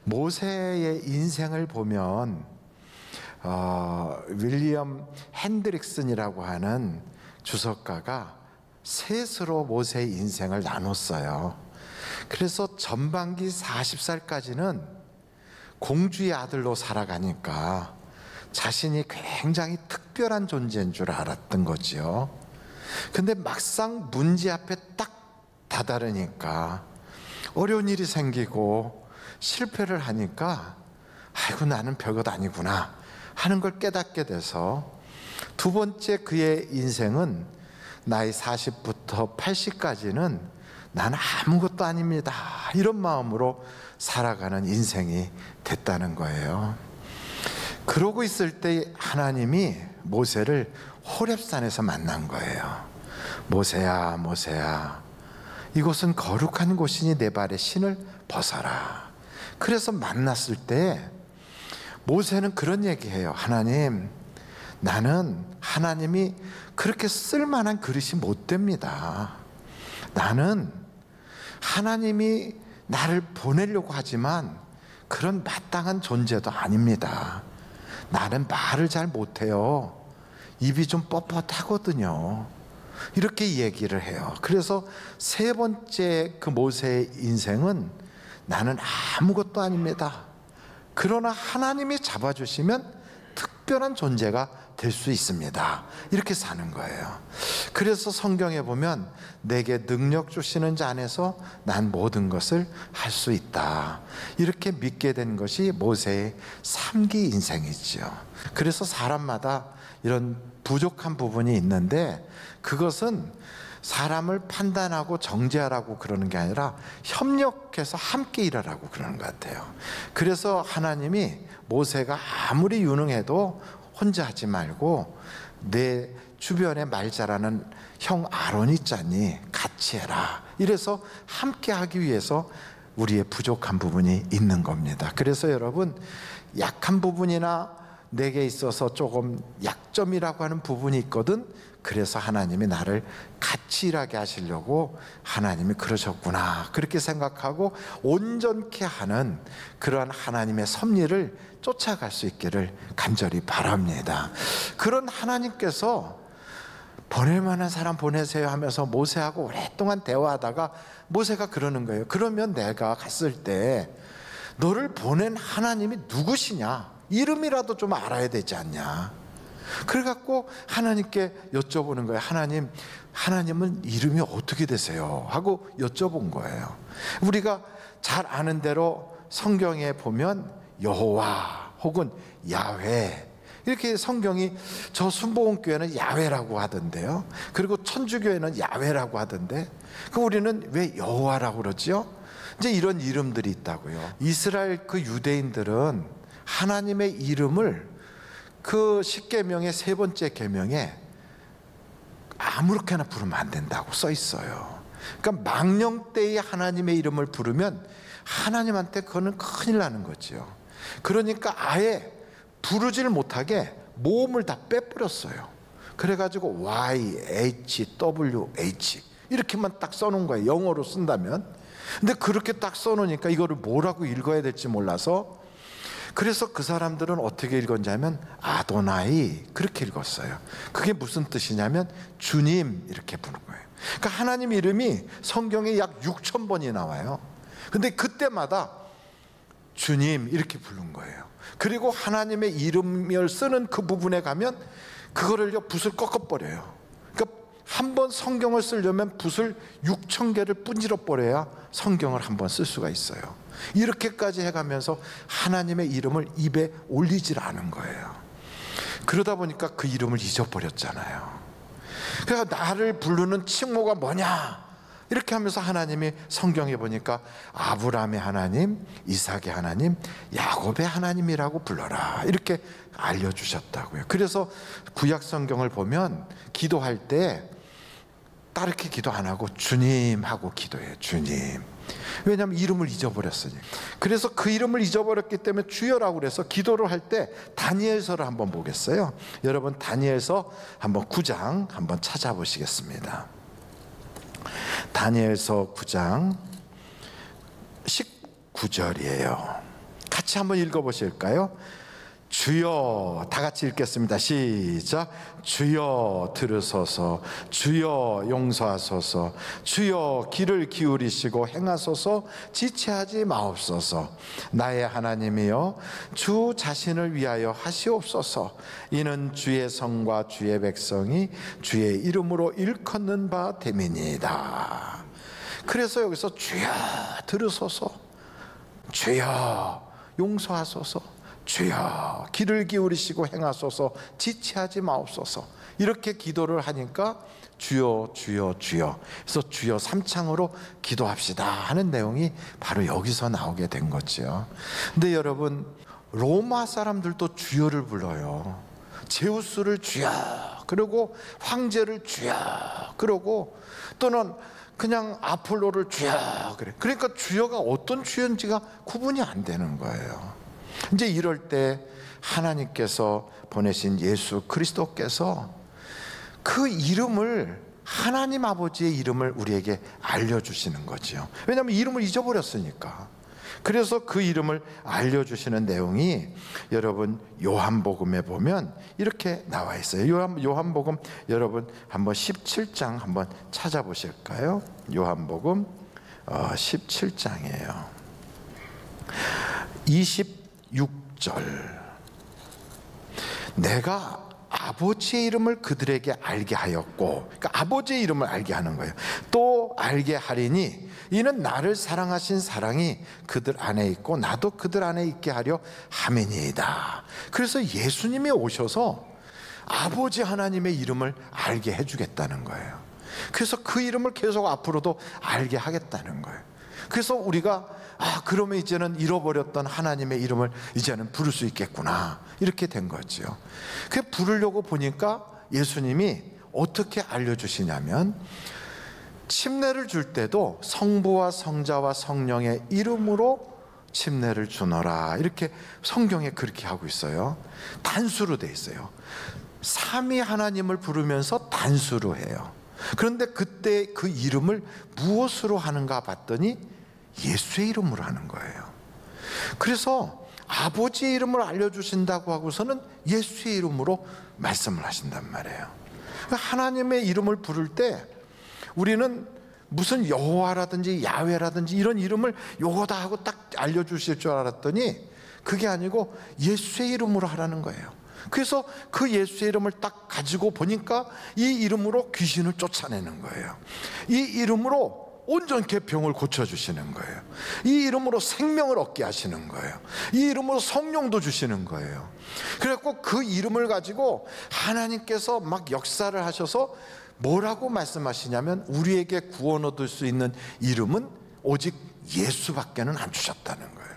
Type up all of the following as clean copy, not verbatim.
모세의 인생을 보면 윌리엄 핸드릭슨이라고 하는 주석가가 셋으로 모세의 인생을 나눴어요. 그래서 전반기 40살까지는 공주의 아들로 살아가니까 자신이 굉장히 특별한 존재인 줄 알았던 거지요. 근데 막상 문제 앞에 딱 다다르니까 어려운 일이 생기고 실패를 하니까 아이고 나는 별것 아니구나 하는 걸 깨닫게 돼서 두 번째 그의 인생은 나이 40부터 80까지는 나는 아무것도 아닙니다 이런 마음으로 살아가는 인생이 됐다는 거예요. 그러고 있을 때 하나님이 모세를 호렙산에서 만난 거예요. 모세야 모세야 이곳은 거룩한 곳이니 내 발에 신을 벗어라. 그래서 만났을 때 모세는 그런 얘기해요. 하나님, 나는 하나님이 그렇게 쓸만한 그릇이 못 됩니다. 나는 하나님이 나를 보내려고 하지만 그런 마땅한 존재도 아닙니다. 나는 말을 잘 못해요. 입이 좀 뻣뻣하거든요. 이렇게 얘기를 해요. 그래서 세 번째 그 모세의 인생은 나는 아무것도 아닙니다. 그러나 하나님이 잡아주시면 특별한 존재가 될 수 있습니다. 이렇게 사는 거예요. 그래서 성경에 보면 내게 능력 주시는 자 안에서 난 모든 것을 할 수 있다. 이렇게 믿게 된 것이 모세의 3기 인생이죠. 그래서 사람마다 이런 부족한 부분이 있는데 그것은 사람을 판단하고 정죄하라고 그러는 게 아니라 협력해서 함께 일하라고 그러는 것 같아요. 그래서 하나님이 모세가 아무리 유능해도 혼자 하지 말고 내 주변에 말 잘하는 형 아론 있잖니 같이 해라. 이래서 함께 하기 위해서 우리의 부족한 부분이 있는 겁니다. 그래서 여러분 약한 부분이나 내게 있어서 조금 약점이라고 하는 부분이 있거든. 그래서 하나님이 나를 같이 일하게 하시려고 하나님이 그러셨구나 그렇게 생각하고 온전케 하는 그러한 하나님의 섭리를 쫓아갈 수 있기를 간절히 바랍니다. 그런 하나님께서 보낼 만한 사람 보내세요 하면서 모세하고 오랫동안 대화하다가 모세가 그러는 거예요. 그러면 내가 갔을 때 너를 보낸 하나님이 누구시냐 이름이라도 좀 알아야 되지 않냐. 그래갖고 하나님께 여쭤보는 거예요. 하나님은 이름이 어떻게 되세요? 하고 여쭤본 거예요. 우리가 잘 아는 대로 성경에 보면 여호와 혹은 야훼 이렇게 성경이 저 순복음교회는 야훼라고 하던데요. 그리고 천주교회는 야훼라고 하던데 그 우리는 왜 여호와라고 그러죠? 이제 이런 이름들이 있다고요. 이스라엘 그 유대인들은 하나님의 이름을 그 10계명의 세 번째 계명에 아무렇게나 부르면 안 된다고 써 있어요. 그러니까 망령되이 하나님의 이름을 부르면 하나님한테 그거는 큰일 나는 거죠. 그러니까 아예 부르지를 못하게 모음을 다 빼버렸어요. 그래가지고 YHWH 이렇게만 딱 써놓은 거예요. 영어로 쓴다면. 근데 그렇게 딱 써놓으니까 이거를 뭐라고 읽어야 될지 몰라서 그래서 그 사람들은 어떻게 읽었냐 하면 아도나이 그렇게 읽었어요. 그게 무슨 뜻이냐면 주님 이렇게 부르는 거예요. 그러니까 하나님 이름이 성경에 약 6,000번이 나와요. 근데 그때마다 주님 이렇게 부른 거예요. 그리고 하나님의 이름을 쓰는 그 부분에 가면 그거를요 붓을 꺾어버려요. 그러니까 한번 성경을 쓰려면 붓을 6,000개를 분질러 버려야 성경을 한번 쓸 수가 있어요. 이렇게까지 해가면서 하나님의 이름을 입에 올리질 않은 거예요. 그러다 보니까 그 이름을 잊어버렸잖아요. 그래서 나를 부르는 칭호가 뭐냐 이렇게 하면서 하나님이 성경에 보니까 아브라함의 하나님, 이삭의 하나님, 야곱의 하나님이라고 불러라 이렇게 알려주셨다고요. 그래서 구약 성경을 보면 기도할 때 따르게 기도 안 하고 주님 하고 기도해요. 주님. 왜냐하면 이름을 잊어버렸으니. 그래서 그 이름을 잊어버렸기 때문에 주여라고 그래서 기도를 할 때 다니엘서를 한번 보겠어요. 여러분 다니엘서 한번 9장 한번 찾아보시겠습니다. 다니엘서 9장 19절이에요. 같이 한번 읽어보실까요? 주여, 다 같이 읽겠습니다. 시작. 주여 들으소서, 주여 용서하소서, 주여 귀를 기울이시고 행하소서, 지체하지 마옵소서. 나의 하나님이여, 주 자신을 위하여 하시옵소서. 이는 주의 성과 주의 백성이 주의 이름으로 일컫는 바 됨이니이다. 그래서 여기서 주여 들으소서, 주여 용서하소서, 주여 귀를 기울이시고 행하소서, 지체하지 마옵소서, 이렇게 기도를 하니까 주여 주여 주여, 그래서 주여 삼창으로 기도합시다 하는 내용이 바로 여기서 나오게 된 거죠. 근데 여러분, 로마 사람들도 주여를 불러요. 제우스를 주여, 그리고 황제를 주여, 그러고 또는 그냥 아폴로를 주여, 그래. 그러니까 주여가 어떤 주여인지가 구분이 안 되는 거예요. 이제 이럴 때 하나님께서 보내신 예수 그리스도께서 그 이름을, 하나님 아버지의 이름을 우리에게 알려주시는 거죠. 왜냐하면 이름을 잊어버렸으니까. 그래서 그 이름을 알려주시는 내용이 여러분 요한복음에 보면 이렇게 나와 있어요. 요한복음 여러분 한번 17장 한번 찾아보실까요? 요한복음 17장이에요. 26절. 내가 아버지의 이름을 그들에게 알게 하였고, 그러니까 아버지의 이름을 알게 하는 거예요. 또 알게 하리니 이는 나를 사랑하신 사랑이 그들 안에 있고 나도 그들 안에 있게 하려 함이니이다. 그래서 예수님이 오셔서 아버지 하나님의 이름을 알게 해주겠다는 거예요. 그래서 그 이름을 계속 앞으로도 알게 하겠다는 거예요. 그래서 우리가 그러면 이제는 잃어버렸던 하나님의 이름을 이제는 부를 수 있겠구나, 이렇게 된 거죠. 그 부르려고 보니까 예수님이 어떻게 알려주시냐면, 침례를 줄 때도 성부와 성자와 성령의 이름으로 침례를 주너라, 이렇게 성경에 그렇게 하고 있어요. 단수로 돼 있어요. 삼위 하나님을 부르면서 단수로 해요. 그런데 그때 그 이름을 무엇으로 하는가 봤더니 예수의 이름으로 하는 거예요. 그래서 아버지의 이름을 알려주신다고 하고서는 예수의 이름으로 말씀을 하신단 말이에요. 하나님의 이름을 부를 때 우리는 무슨 여호와라든지 야훼라든지 이런 이름을 요거다 하고 딱 알려주실 줄 알았더니 그게 아니고 예수의 이름으로 하라는 거예요. 그래서 그 예수의 이름을 딱 가지고 보니까 이 이름으로 귀신을 쫓아내는 거예요. 이 이름으로 온전케 병을 고쳐주시는 거예요. 이 이름으로 생명을 얻게 하시는 거예요. 이 이름으로 성령도 주시는 거예요. 그래갖고 그 이름을 가지고 하나님께서 막 역사를 하셔서 뭐라고 말씀하시냐면, 우리에게 구원 얻을 수 있는 이름은 오직 예수밖에는 안 주셨다는 거예요.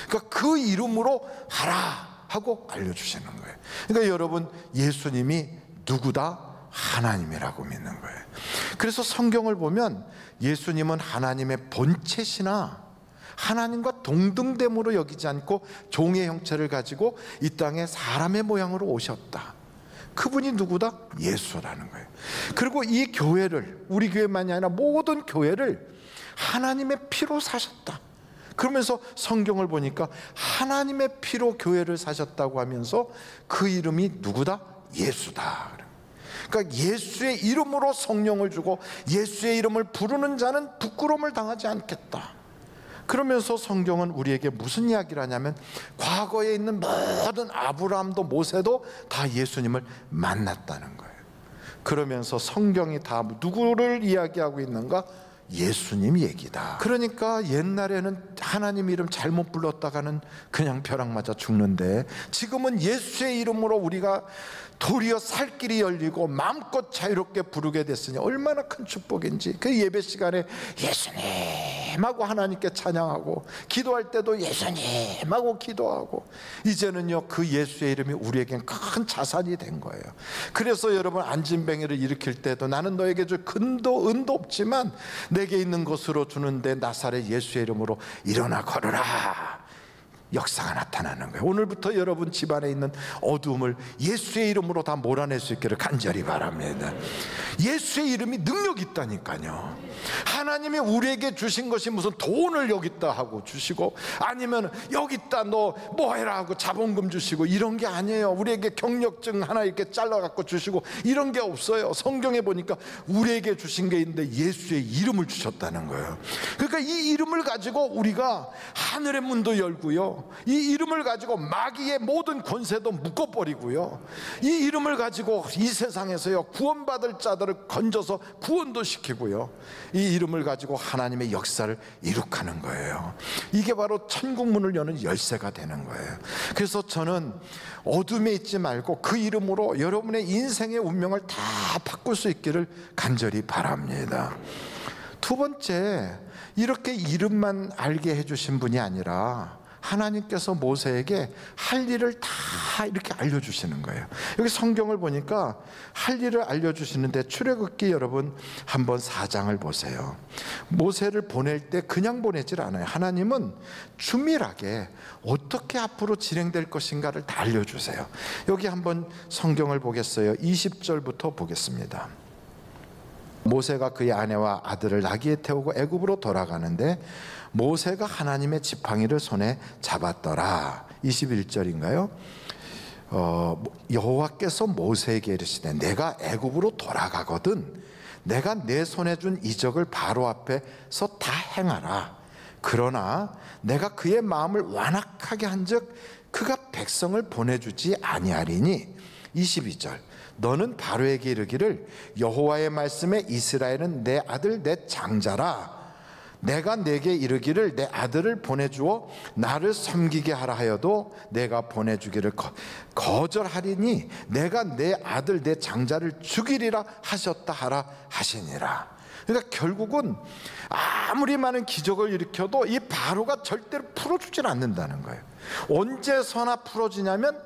그러니까 그 이름으로 하라 하고 알려주시는 거예요. 그러니까 여러분, 예수님이 누구다? 하나님이라고 믿는 거예요. 그래서 성경을 보면 예수님은 하나님의 본체시나 하나님과 동등됨으로 여기지 않고 종의 형체를 가지고 이 땅에 사람의 모양으로 오셨다. 그분이 누구다? 예수라는 거예요. 그리고 이 교회를, 우리 교회만이 아니라 모든 교회를 하나님의 피로 사셨다. 그러면서 성경을 보니까 하나님의 피로 교회를 사셨다고 하면서 그 이름이 누구다? 예수다. 그러니까 예수의 이름으로 성령을 주고 예수의 이름을 부르는 자는 부끄러움을 당하지 않겠다. 그러면서 성경은 우리에게 무슨 이야기를 하냐면, 과거에 있는 모든 아브라함도 모세도 다 예수님을 만났다는 거예요. 그러면서 성경이 다 누구를 이야기하고 있는가? 예수님 얘기다. 그러니까 옛날에는 하나님 이름 잘못 불렀다가는 그냥 벼락 맞아 죽는데, 지금은 예수의 이름으로 우리가 도리어 살 길이 열리고 마음껏 자유롭게 부르게 됐으니 얼마나 큰 축복인지. 그 예배 시간에 예수님 하고 하나님께 찬양하고, 기도할 때도 예수님 하고 기도하고, 이제는요 그 예수의 이름이 우리에겐 큰 자산이 된 거예요. 그래서 여러분, 안진뱅이를 일으킬 때도 나는 너에게 줄 은도 없지만 내게 있는 것으로 주는데 나사렛 예수의 이름으로 일어나 걸으라, 역사가 나타나는 거예요. 오늘부터 여러분 집안에 있는 어두움을 예수의 이름으로 다 몰아낼 수 있기를 간절히 바랍니다. 예수의 이름이 능력이 있다니까요. 하나님이 우리에게 주신 것이 무슨 돈을 여기 있다 하고 주시고, 아니면 여기 있다 너 뭐 해라 하고 자본금 주시고, 이런 게 아니에요. 우리에게 경력증 하나 이렇게 잘라 갖고 주시고, 이런 게 없어요. 성경에 보니까 우리에게 주신 게 있는데 예수의 이름을 주셨다는 거예요. 그러니까 이 이름을 가지고 우리가 하늘의 문도 열고요, 이 이름을 가지고 마귀의 모든 권세도 묶어버리고요, 이 이름을 가지고 이 세상에서요 구원받을 자들을 건져서 구원도 시키고요, 이 이름을 가지고 하나님의 역사를 이룩하는 거예요. 이게 바로 천국 문을 여는 열쇠가 되는 거예요. 그래서 저는 어둠에 있지 말고 그 이름으로 여러분의 인생의 운명을 다 바꿀 수 있기를 간절히 바랍니다. 두 번째, 이렇게 이름만 알게 해주신 분이 아니라 하나님께서 모세에게 할 일을 다 이렇게 알려주시는 거예요. 여기 성경을 보니까 할 일을 알려주시는데, 출애굽기 여러분 한번 4장을 보세요. 모세를 보낼 때 그냥 보내질 않아요. 하나님은 주밀하게 어떻게 앞으로 진행될 것인가를 다 알려주세요. 여기 한번 성경을 보겠어요. 20절부터 보겠습니다. 모세가 그의 아내와 아들을 나귀에 태우고 애굽으로 돌아가는데 모세가 하나님의 지팡이를 손에 잡았더라. 21절인가요? 여호와께서 모세에게 이르시되 내가 애굽으로 돌아가거든 내가 내 손에 준 이적을 바로 앞에서 다 행하라. 그러나 내가 그의 마음을 완악하게 한즉 그가 백성을 보내주지 아니하리니. 22절 너는 바로에게 이르기를 여호와의 말씀에 이스라엘은 내 아들 내 장자라. 내가 내게 이르기를 내 아들을 보내주어 나를 섬기게 하라 하여도 내가 보내주기를 거절하리니 내가 내 아들 내 장자를 죽이리라 하셨다 하라 하시니라. 그러니까 결국은 아무리 많은 기적을 일으켜도 이 바로가 절대로 풀어주질 않는다는 거예요. 언제서나 풀어지냐면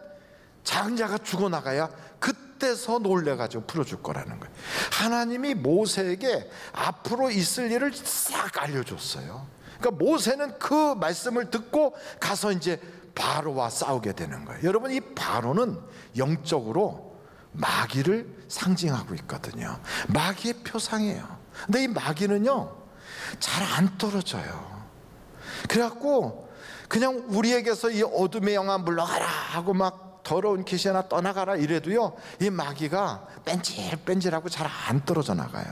장자가 죽어나가야 그때서 놀래가지고 풀어줄 거라는 거예요. 하나님이 모세에게 앞으로 있을 일을 싹 알려줬어요. 그러니까 모세는 그 말씀을 듣고 가서 이제 바로와 싸우게 되는 거예요. 여러분, 이 바로는 영적으로 마귀를 상징하고 있거든요. 마귀의 표상이에요. 근데 이 마귀는요 잘 안 떨어져요. 그래갖고 그냥 우리에게서 이 어둠의 영아 물러가라 하고 막 더러운 귀신아 떠나가라 이래도요 이 마귀가 뺀질뺀질하고 잘 안 떨어져 나가요.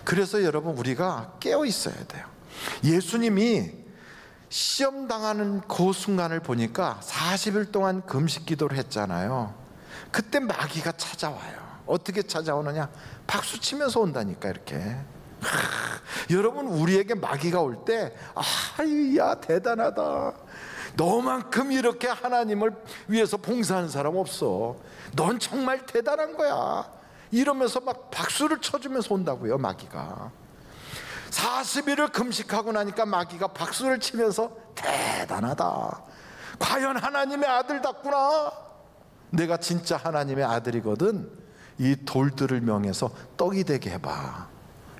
그래서 여러분, 우리가 깨어 있어야 돼요. 예수님이 시험 당하는 그 순간을 보니까 40일 동안 금식 기도를 했잖아요. 그때 마귀가 찾아와요. 어떻게 찾아오느냐? 박수 치면서 온다니까, 이렇게. 여러분, 우리에게 마귀가 올 때 야 대단하다, 너만큼 이렇게 하나님을 위해서 봉사하는 사람 없어, 넌 정말 대단한 거야, 이러면서 막 박수를 쳐주면서 온다고요. 마귀가 40일을 금식하고 나니까 마귀가 박수를 치면서 대단하다, 과연 하나님의 아들답구나, 내가 진짜 하나님의 아들이거든, 이 돌들을 명해서 떡이 되게 해봐,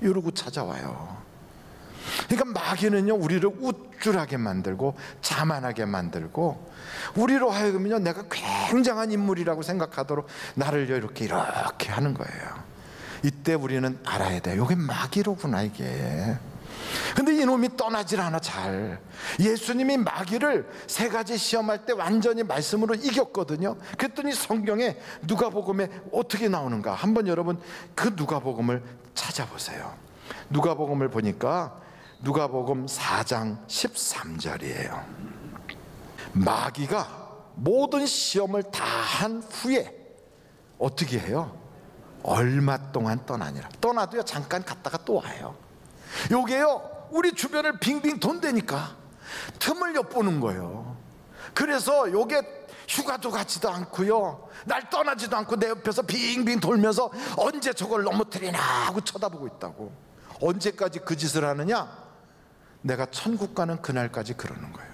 이러고 찾아와요. 그러니까 마귀는요 우리를 우쭐하게 만들고 자만하게 만들고, 우리로 하여금요 내가 굉장한 인물이라고 생각하도록 나를 이렇게 하는 거예요. 이때 우리는 알아야 돼요. 이게 마귀로구나, 이게. 근데 이놈이 떠나질 않아. 잘 예수님이 마귀를 3가지 시험할 때 완전히 말씀으로 이겼거든요. 그랬더니 성경에 누가복음에 어떻게 나오는가, 한번 여러분 그 누가복음을 찾아보세요. 누가복음을 보니까 누가복음 4장 13절이에요. 마귀가 모든 시험을 다 한 후에 어떻게 해요? 얼마 동안 떠나니라. 떠나도요 잠깐 갔다가 또 와요. 요게요 우리 주변을 빙빙 돈다니까 틈을 엿보는 거예요. 그래서 요게 휴가도 가지도 않고요, 날 떠나지도 않고 내 옆에서 빙빙 돌면서 언제 저걸 넘어뜨리나 하고 쳐다보고 있다고. 언제까지 그 짓을 하느냐? 내가 천국 가는 그날까지 그러는 거예요.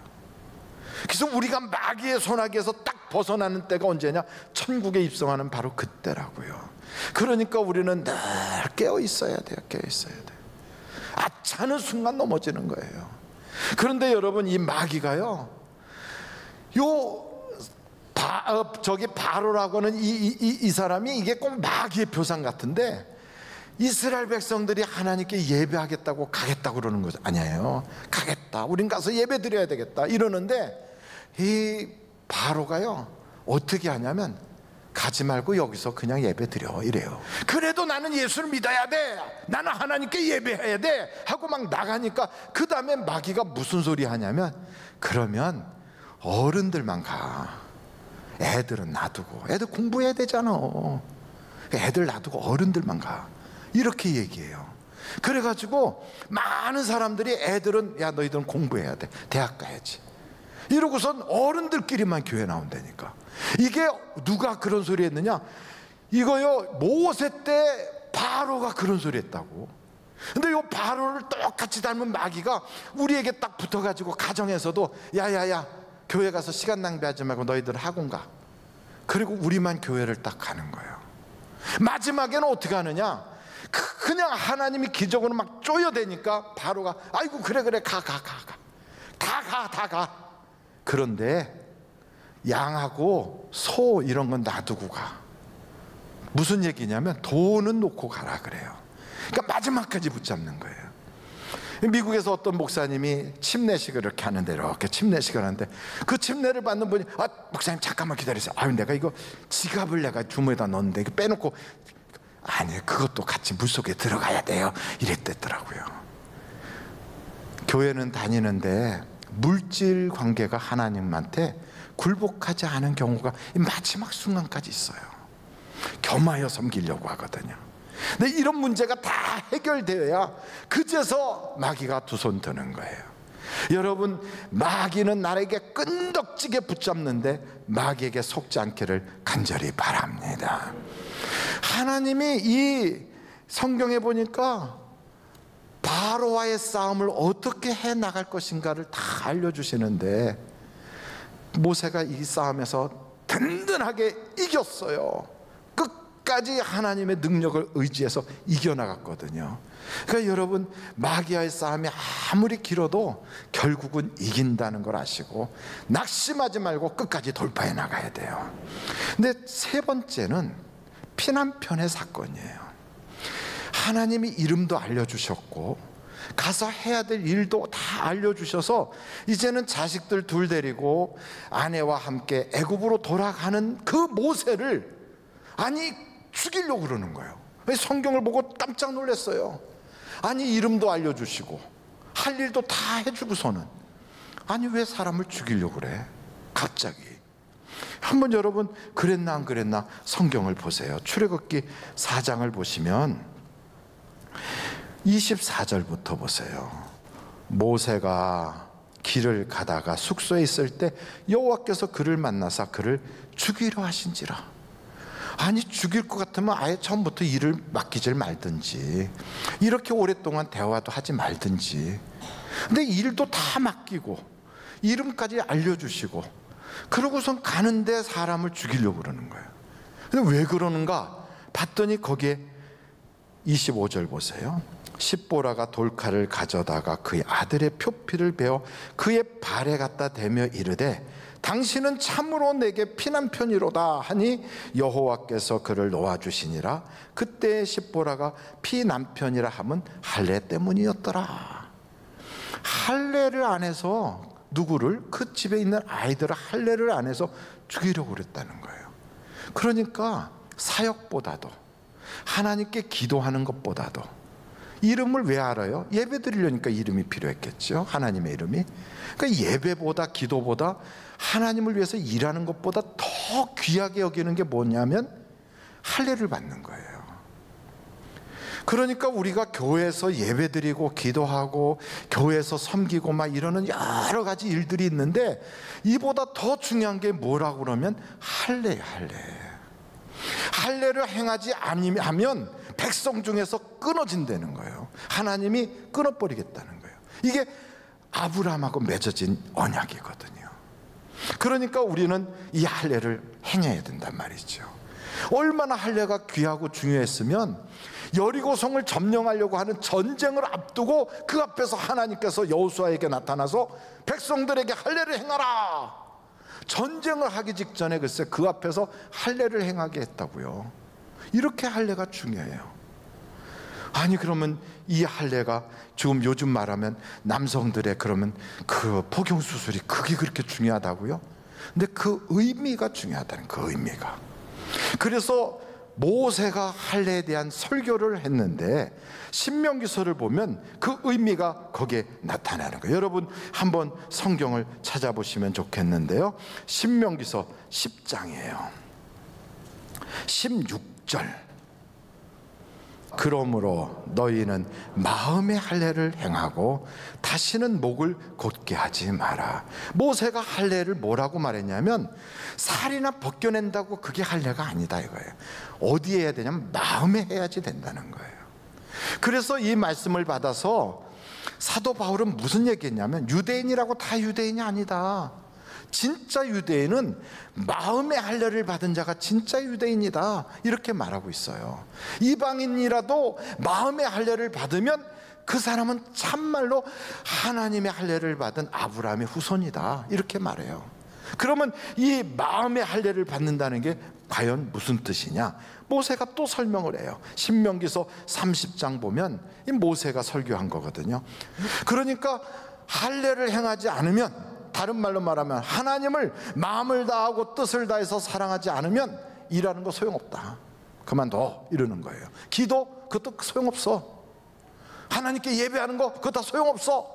그래서 우리가 마귀의 손아귀에서 딱 벗어나는 때가 언제냐? 천국에 입성하는 바로 그때라고요. 그러니까 우리는 늘 깨어 있어야 돼요. 깨어 있어야 돼요. 아차는 순간 넘어지는 거예요. 그런데 여러분, 이 마귀가요, 저기 바로라고 하는 이 사람이 이게 꼭 마귀의 표상 같은데, 이스라엘 백성들이 하나님께 예배하겠다고 가겠다고 그러는 거죠. 아니에요. 가겠다. 우린 가서 예배 드려야 되겠다. 이러는데 이 바로가요, 어떻게 하냐면 가지 말고 여기서 그냥 예배 드려 이래요. 그래도 나는 예수를 믿어야 돼, 나는 하나님께 예배해야 돼 하고 막 나가니까 그 다음에 마귀가 무슨 소리 하냐면 그러면 어른들만 가, 애들은 놔두고, 애들 공부해야 되잖아, 애들 놔두고 어른들만 가, 이렇게 얘기해요. 그래가지고 많은 사람들이 애들은 야 너희들은 공부해야 돼, 대학 가야지 이러고선 어른들끼리만 교회 나온다니까. 이게 누가 그런 소리 했느냐, 이거요 모세 때 바로가 그런 소리 했다고. 근데 이 바로를 똑같이 닮은 마귀가 우리에게 딱 붙어가지고 가정에서도 야야야 교회 가서 시간 낭비하지 말고 너희들 학원 가, 그리고 우리만 교회를 딱 가는 거예요. 마지막에는 어떻게 하느냐, 그냥 하나님이 기적으로 막 쪼여대니까 바로가 아이고 그래 가 다 가. 그런데 양하고 소 이런 건 놔두고 가. 무슨 얘기냐면 돈은 놓고 가라 그래요. 그러니까 마지막까지 붙잡는 거예요. 미국에서 어떤 목사님이 침례식을 이렇게 하는데, 이렇게 침례식을 하는데 그 침례를 받는 분이 아 목사님 잠깐만 기다리세요. 아유 내가 이거 지갑을 내가 주머니에다 넣었는데 이거 빼놓고, 아니 그것도 같이 물속에 들어가야 돼요 이랬더라고요. 교회는 다니는데 물질 관계가 하나님한테 굴복하지 않은 경우가 마지막 순간까지 있어요. 겸하여 섬기려고 하거든요. 근데 이런 문제가 다 해결되어야 그제서 마귀가 두 손 드는 거예요. 여러분, 마귀는 나에게 끈덕지게 붙잡는데 마귀에게 속지 않기를 간절히 바랍니다. 하나님이 이 성경에 보니까 바로와의 싸움을 어떻게 해나갈 것인가를 다 알려주시는데 모세가 이 싸움에서 든든하게 이겼어요. 끝까지 하나님의 능력을 의지해서 이겨나갔거든요. 그러니까 여러분, 마귀와의 싸움이 아무리 길어도 결국은 이긴다는 걸 아시고 낙심하지 말고 끝까지 돌파해 나가야 돼요. 근데 세 번째는 피난편의 사건이에요. 하나님이 이름도 알려주셨고 가서 해야 될 일도 다 알려주셔서 이제는 자식들 둘 데리고 아내와 함께 애굽으로 돌아가는 그 모세를 아니 죽이려고 그러는 거예요. 성경을 보고 깜짝 놀랐어요. 아니 이름도 알려주시고 할 일도 다 해주고서는 아니 왜 사람을 죽이려고 그래 갑자기. 한번 여러분 그랬나 안 그랬나 성경을 보세요. 출애굽기 4장을 보시면 24절부터 보세요. 모세가 길을 가다가 숙소에 있을 때 여호와께서 그를 만나사 그를 죽이려 하신지라. 아니 죽일 것 같으면 아예 처음부터 일을 맡기질 말든지, 이렇게 오랫동안 대화도 하지 말든지. 근데 일도 다 맡기고 이름까지 알려주시고 그러고선 가는데 사람을 죽이려고 그러는 거예요. 근데 왜 그러는가 봤더니 거기에 25절 보세요. 십보라가 돌칼을 가져다가 그의 아들의 표피를 베어 그의 발에 갖다 대며 이르되 당신은 참으로 내게 피난편이로다 하니 여호와께서 그를 놓아주시니라. 그때 십보라가 피난편이라 함은 할례 때문이었더라. 할례를 안 해서 누구를, 그 집에 있는 아이들을 할례를 안 해서 죽이려고 그랬다는 거예요. 그러니까 사역보다도 하나님께 기도하는 것보다도 이름을 왜 알아요? 예배 드리려니까 이름이 필요했겠죠. 하나님의 이름이. 그러니까 예배보다 기도보다 하나님을 위해서 일하는 것보다 더 귀하게 여기는 게 뭐냐면 할례를 받는 거예요. 그러니까 우리가 교회에서 예배 드리고 기도하고 교회에서 섬기고 막 이러는 여러 가지 일들이 있는데 이보다 더 중요한 게 뭐라고 그러면 할례예요. 할례를 행하지 아니하면 백성 중에서 끊어진다는 거예요. 하나님이 끊어버리겠다는 거예요. 이게 아브라함하고 맺어진 언약이거든요. 그러니까 우리는 이 할례를 행해야 된단 말이죠. 얼마나 할례가 귀하고 중요했으면 여리고성을 점령하려고 하는 전쟁을 앞두고 그 앞에서 하나님께서 여호수아에게 나타나서 백성들에게 할례를 행하라, 전쟁을 하기 직전에 글쎄 그 앞에서 할례를 행하게 했다고요. 이렇게 할례가 중요해요. 아니 그러면 이 할례가 지금 요즘 말하면 남성들의 그러면 그 복용 수술이 그게 그렇게 중요하다고요? 근데 그 의미가 중요하다는, 그 의미가. 그래서 모세가 할례에 대한 설교를 했는데 신명기서를 보면 그 의미가 거기에 나타나는 거예요. 여러분 한번 성경을 찾아보시면 좋겠는데요, 신명기서 10장이에요 16절. 그러므로 너희는 마음의 할례를 행하고 다시는 목을 곧게 하지 마라. 모세가 할례를 뭐라고 말했냐면 살이나 벗겨낸다고 그게 할례가 아니다 이거예요. 어디에 해야 되냐면 마음에 해야지 된다는 거예요. 그래서 이 말씀을 받아서 사도 바울은 무슨 얘기했냐면 유대인이라고 다 유대인이 아니다. 진짜 유대인은 마음의 할례를 받은 자가 진짜 유대인이다 이렇게 말하고 있어요. 이방인이라도 마음의 할례를 받으면 그 사람은 참말로 하나님의 할례를 받은 아브라함의 후손이다 이렇게 말해요. 그러면 이 마음의 할례를 받는다는 게 과연 무슨 뜻이냐? 모세가 또 설명을 해요. 신명기서 30장 보면 이 모세가 설교한 거거든요. 그러니까 할례를 행하지 않으면, 다른 말로 말하면 하나님을 마음을 다하고 뜻을 다해서 사랑하지 않으면 일하는 거 소용없다, 그만둬 이러는 거예요. 기도 그것도 소용없어. 하나님께 예배하는 거 그거 다 소용없어.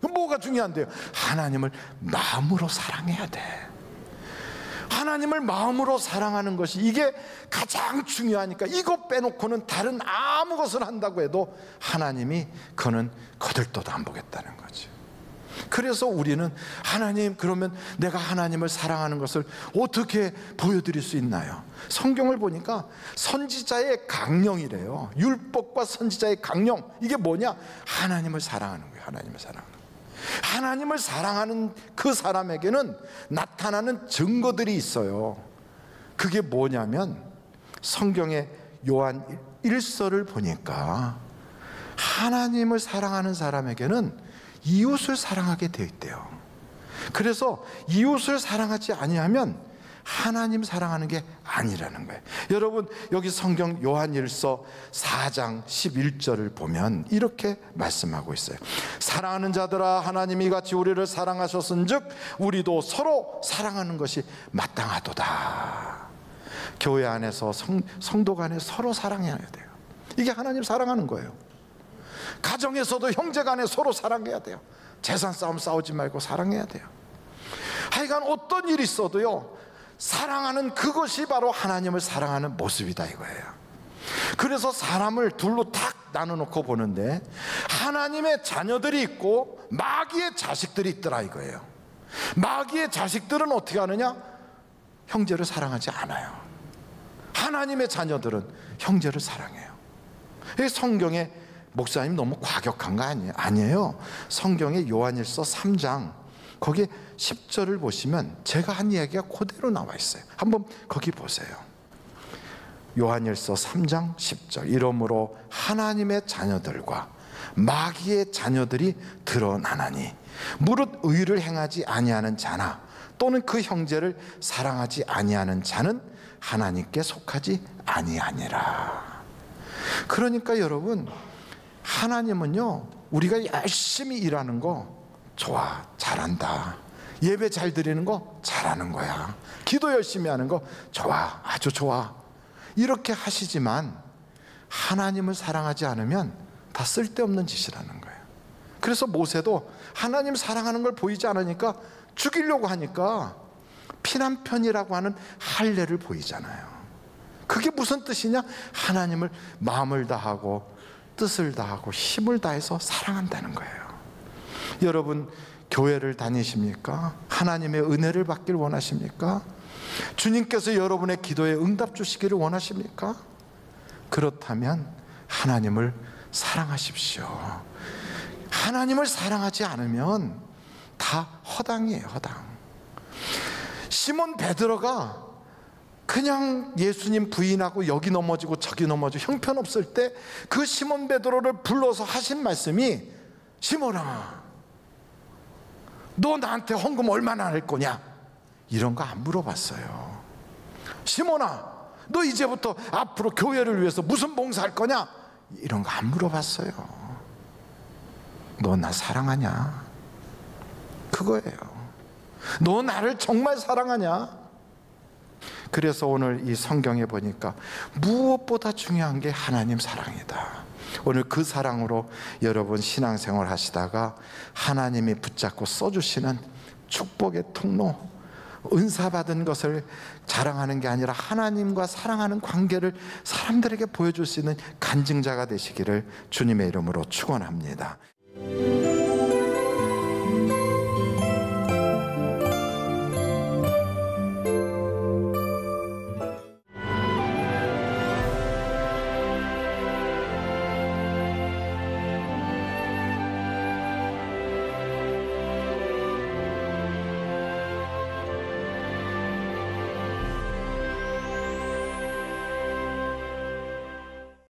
뭐가 중요한데요? 하나님을 마음으로 사랑해야 돼. 하나님을 마음으로 사랑하는 것이 이게 가장 중요하니까 이거 빼놓고는 다른 아무 것을 한다고 해도 하나님이 그거는 거들떠도 안 보겠다는 거죠. 그래서 우리는 하나님, 그러면 내가 하나님을 사랑하는 것을 어떻게 보여드릴 수 있나요? 성경을 보니까 선지자의 강령이래요. 율법과 선지자의 강령, 이게 뭐냐? 하나님을 사랑하는 거예요. 하나님을 사랑하는 거예요. 하나님을 사랑하는 그 사람에게는 나타나는 증거들이 있어요. 그게 뭐냐면 성경의 요한 1서를 보니까 하나님을 사랑하는 사람에게는 이웃을 사랑하게 되어 있대요. 그래서 이웃을 사랑하지 아니하면 하나님 사랑하는 게 아니라는 거예요. 여러분 여기 성경 요한일서 4장 11절을 보면 이렇게 말씀하고 있어요. 사랑하는 자들아, 하나님이 같이 우리를 사랑하셨은즉 우리도 서로 사랑하는 것이 마땅하도다. 교회 안에서 성도 간에 서로 사랑해야 돼요. 이게 하나님 사랑하는 거예요. 가정에서도 형제 간에 서로 사랑해야 돼요. 재산 싸움 싸우지 말고 사랑해야 돼요. 하여간 어떤 일이 있어도요, 사랑하는 그것이 바로 하나님을 사랑하는 모습이다 이거예요. 그래서 사람을 둘로 탁 나눠놓고 보는데 하나님의 자녀들이 있고 마귀의 자식들이 있더라 이거예요. 마귀의 자식들은 어떻게 하느냐? 형제를 사랑하지 않아요. 하나님의 자녀들은 형제를 사랑해요. 성경에 목사님 너무 과격한 거 아니에요. 성경의 요한일서 3장 거기 10절을 보시면 제가 한 이야기가 그대로 나와 있어요. 한번 거기 보세요. 요한일서 3장 10절. 이러므로 하나님의 자녀들과 마귀의 자녀들이 드러나나니 무릇 의를 행하지 아니하는 자나 또는 그 형제를 사랑하지 아니하는 자는 하나님께 속하지 아니하니라. 그러니까 여러분, 하나님은요, 우리가 열심히 일하는 거 좋아, 잘한다. 예배 잘 드리는 거 잘하는 거야. 기도 열심히 하는 거 좋아, 아주 좋아. 이렇게 하시지만 하나님을 사랑하지 않으면 다 쓸데없는 짓이라는 거예요. 그래서 모세도 하나님 사랑하는 걸 보이지 않으니까 죽이려고 하니까 피난편이라고 하는 할례를 보이잖아요. 그게 무슨 뜻이냐? 하나님을 마음을 다하고 뜻을 다하고 힘을 다해서 사랑한다는 거예요. 여러분 교회를 다니십니까? 하나님의 은혜를 받길 원하십니까? 주님께서 여러분의 기도에 응답 주시기를 원하십니까? 그렇다면 하나님을 사랑하십시오. 하나님을 사랑하지 않으면 다 허당이에요, 허당. 시몬 베드로가 그냥 예수님 부인하고 여기 넘어지고 저기 넘어지고 형편없을 때 그 시몬 베드로를 불러서 하신 말씀이, 시몬아, 너 나한테 헌금 얼마나 할 거냐? 이런 거 안 물어봤어요. 시몬아, 너 이제부터 앞으로 교회를 위해서 무슨 봉사할 거냐? 이런 거 안 물어봤어요. 너 나 사랑하냐? 그거예요. 너 나를 정말 사랑하냐? 그래서 오늘 이 성경에 보니까 무엇보다 중요한 게 하나님 사랑이다. 오늘 그 사랑으로 여러분 신앙생활 하시다가 하나님이 붙잡고 써주시는 축복의 통로, 은사 받은 것을 자랑하는 게 아니라 하나님과 사랑하는 관계를 사람들에게 보여줄 수 있는 간증자가 되시기를 주님의 이름으로 축원합니다.